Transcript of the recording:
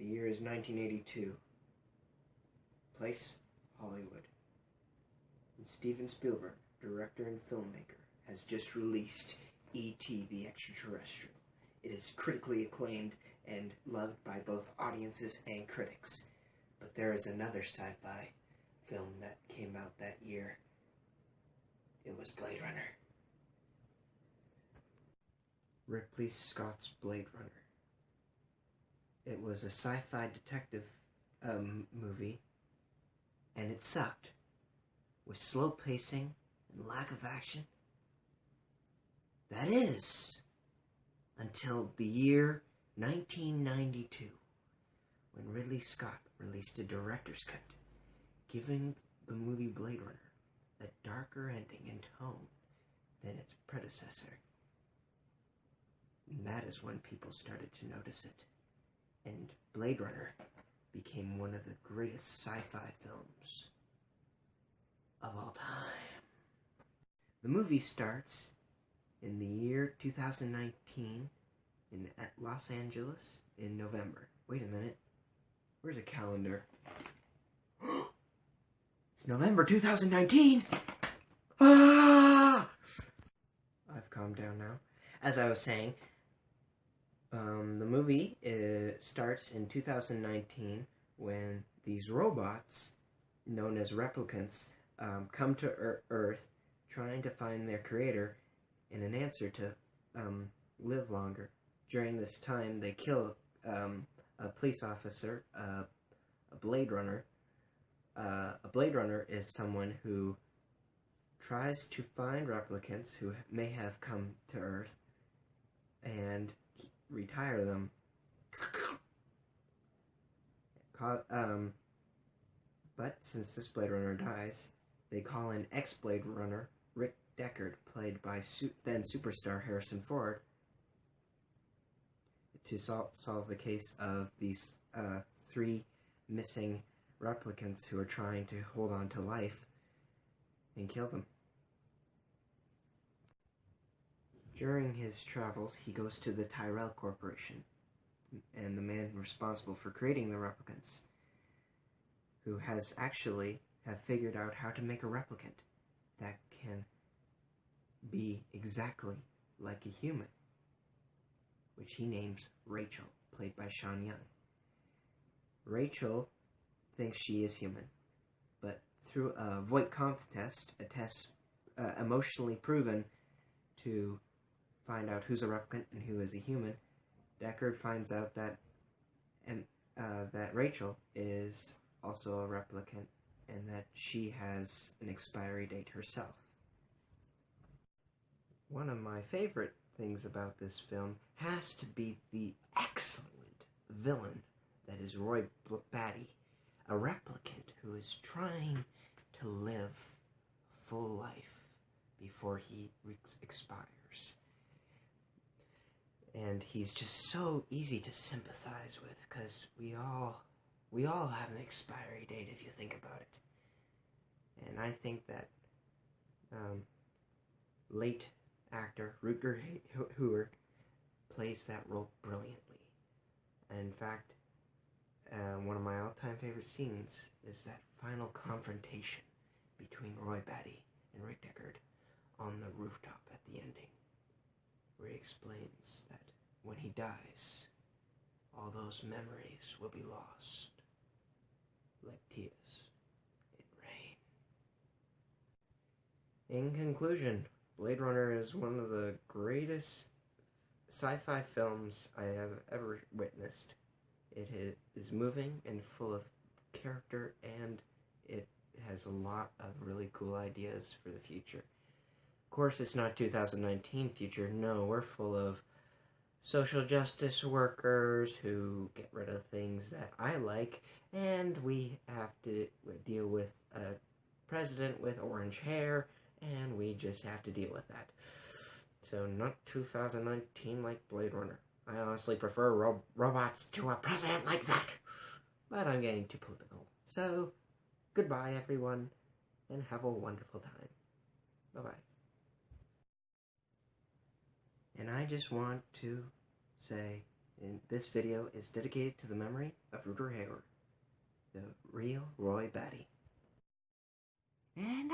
year is 1982. Place, Hollywood. And Steven Spielberg, director and filmmaker, has just released E.T. the Extraterrestrial. It is critically acclaimed and loved by both audiences and critics. But there is another sci-fi film that came out that year. It was Blade Runner. Ridley Scott's Blade Runner. It was a sci-fi detective movie, and it sucked. With slow pacing and lack of action. That is, until the year 1992, when Ridley Scott released a director's cut, giving the movie Blade Runner a darker ending and tone than its predecessor. And that is when people started to notice it, and Blade Runner became one of the greatest sci-fi films of all time. The movie starts in the year 2019 at Los Angeles in November. Wait a minute. Where's a calendar? It's November 2019! Ah! I've calmed down now. As I was saying, the movie starts in 2019 when these robots, known as replicants, come to Earth trying to find their creator in an answer to live longer. During this time, they kill a police officer, a Blade Runner. A Blade Runner is someone who tries to find replicants who may have come to Earth and retire them. But since this Blade Runner dies, they call in ex-Blade Runner Rick Deckard, played by then superstar Harrison Ford, to solve the case of these 3 missing replicants who are trying to hold on to life and kill them. During his travels, he goes to the Tyrell Corporation, and the man responsible for creating the replicants, who have figured out how to make a replicant that can be exactly like a human, which he names Rachel, played by Sean Young. Rachel thinks she is human, but through a Voight-Kampff test, a test emotionally proven to find out who's a replicant and who is a human, Deckard finds out that Rachel is also a replicant and that she has an expiry date herself. One of my favorite things about this film has to be the excellent villain that is Roy Batty, a replicant who is trying to live a full life before he expires. And he's just so easy to sympathize with, because we all have an expiry date if you think about it. And I think that late actor Rutger Hauer plays that role brilliantly. And in fact, one of my all-time favorite scenes is that final confrontation between Roy Batty and Rick Deckard on the rooftop at the ending, where he explains that when he dies, all those memories will be lost, like tears in rain. In conclusion, Blade Runner is one of the greatest sci-fi films I have ever witnessed. It is moving and full of character, and it has a lot of really cool ideas for the future. Of course, it's not 2019 future. No, we're full of social justice workers who get rid of things that I like, and we have to deal with a president with orange hair, and we just have to deal with that. So not 2019 like Blade Runner. I honestly prefer robots to a president like that. But I'm getting too political. So, goodbye everyone, and have a wonderful time. Bye-bye. And I just want to say, this video is dedicated to the memory of of Rutger Hauer, the real Roy Batty. And